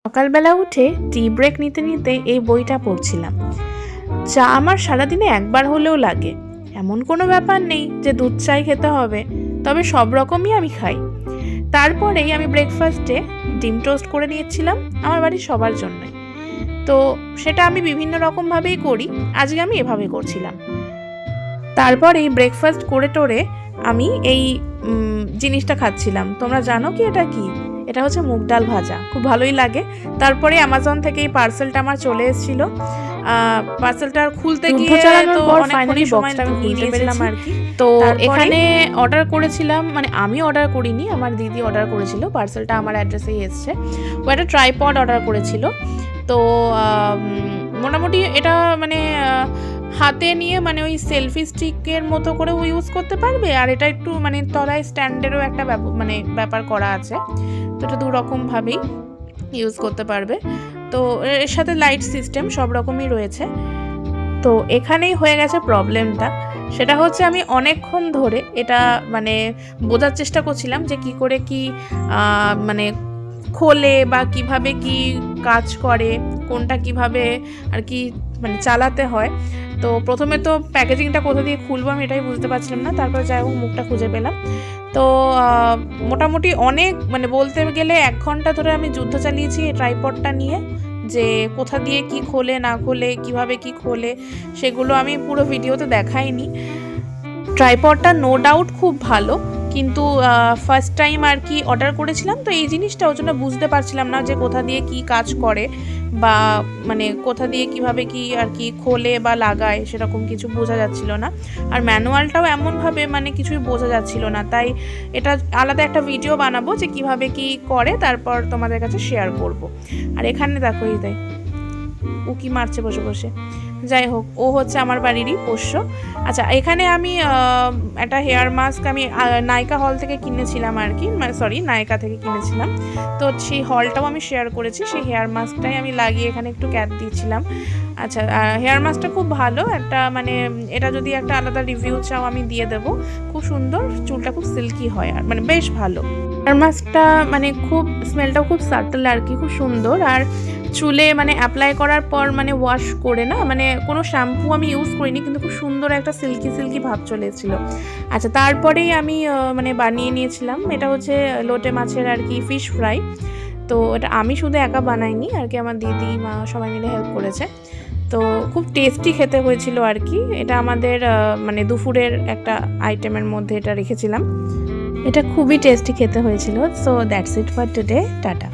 সকালবেলা উঠে tea break নিতে নিতে এই বইটা পড়ছিলাম। চা আমার সারাদিনে একবার হলেও লাগে, এমন কোনো ব্যাপার নেই যে দুধ চাই খেতে হবে, তবে সব রকমই আমি খাই। তারপরেই আমি ব্রেকফাস্টে ডিম টোস্ট করে নিয়েছিলাম আমার বাড়ির সবার জন্যই। তো সেটা আমি বিভিন্ন রকমভাবেই করি, আজকে আমি এভাবে করছিলাম। তারপরেই ব্রেকফাস্ট করে টোরে আমি এই জিনিসটা খাচ্ছিলাম। তোমরা জানো কি এটা কি? এটা হচ্ছে মুগ ডাল ভাজা, খুব ভালোই লাগে। তারপরে অ্যামাজন থেকে এই পার্সেলটা আমার চলে এসেছিল। পার্সেলটা খুলতে গিয়ে তো অনেকক্ষণই সময়টা আমি খুলতে পেরেছিলাম আর কি। তো এখানে অর্ডার করেছিলাম, মানে আমি অর্ডার করিনি, আমার দিদি অর্ডার করেছিল। পার্সেলটা আমার অ্যাড্রেসেই এসছে। ও একটা ট্রাইপড অর্ডার করেছিল। তো মোটামুটি এটা মানে হাতে নিয়ে মানে ওই সেলফি স্টিকের মতো করেও ইউজ করতে পারবে, আর এটা একটু মানে তলায় স্ট্যান্ডেরও একটা মানে ব্যাপার করা আছে। তো এটা দু রকমভাবেই ইউজ করতে পারবে। তো এর সাথে লাইট সিস্টেম সব রকমই রয়েছে। তো এখানেই হয়ে গেছে প্রবলেমটা, সেটা হচ্ছে আমি অনেকক্ষণ ধরে এটা মানে বোঝার চেষ্টা করছিলাম যে কি করে কি মানে খোলে বা কিভাবে কি কাজ করে, কোনটা কিভাবে আর কি মানে চালাতে হয়। তো প্রথমে তো প্যাকেজিংটা কোথা দিয়ে খুলবো আমি এটাই বুঝতে পারছিলাম না। তারপর যাই হোক মুখটা খুঁজে পেলাম। তো মোটামুটি অনেক মানে বলতে গেলে 1 ঘন্টা ধরে আমি যুদ্ধ চালিয়েছি এই ট্রাইপডটা নিয়ে, যে কোথা দিয়ে কি খোলে না খোলে, কিভাবে কি খোলে, সেগুলো আমি পুরো ভিডিওতে দেখাইনি। ট্রাইপডটা নো ডাউট খুব ভালো, কিন্তু ফার্স্ট টাইম আর কি অর্ডার করেছিলাম, তো এই জিনিসটা ওর জন্য বুঝতে পারছিলাম না যে কোথা দিয়ে কি কাজ করে বা মানে কোথা দিয়ে কিভাবে কি আর কি খোলে বা লাগায়, সেরকম কিছু বোঝা যাচ্ছিল না। আর ম্যানুয়ালটাও এমনভাবে মানে কিছুই বোঝা যাচ্ছিল না, তাই এটা আলাদা একটা ভিডিও বানাবো যে কিভাবে কি করে, তারপর তোমাদের কাছে শেয়ার করব। আর এখানে দেখো এই দেয় উকি মারছে বসে বসে। যাই হোক, ও হচ্ছে আমার বাড়িরই পোষ্য। আচ্ছা, এখানে আমি একটা হেয়ার মাস্ক আমি নায়িকা হল থেকে কিনেছিলাম আর কি, মানে সরি নায়িকা থেকে কিনেছিলাম। তো সেই হলটাও আমি শেয়ার করেছি, সেই হেয়ার মাস্কটাই আমি লাগিয়ে এখানে একটু ক্যাপ দিয়েছিলাম। আচ্ছা, হেয়ার মাস্কটা খুব ভালো একটা, মানে এটা যদি একটা আলাদা রিভিউ চাও আমি দিয়ে দেবো। খুব সুন্দর, চুলটা খুব সিল্কি হয় আর মানে বেশ ভালো। হেয়ার মাস্কটা মানে খুব স্মেলটাও খুব সাটল আর কি, খুব সুন্দর। আর চুলে মানে অ্যাপ্লাই করার পর মানে ওয়াশ করে না, মানে কোনো শ্যাম্পু আমি ইউজ করিনি, কিন্তু খুব সুন্দর একটা সিল্কি সিল্কি ভাব চলে এসেছিলো। আচ্ছা, তারপরেই আমি মানে বানিয়ে নিয়েছিলাম, এটা হচ্ছে লোটে মাছের আর কি ফিশ ফ্রাই। তো এটা আমি শুধু একা বানাইনি আর কি, আমার দিদি মা সবাই মিলে হেল্প করেছে। তো খুব টেস্টি খেতে হয়েছিল আর কি। এটা আমাদের মানে দুপুরের একটা আইটেমের মধ্যে এটা রেখেছিলাম। এটা খুবই টেস্টি খেতে হয়েছিল। So that's it for today, tata.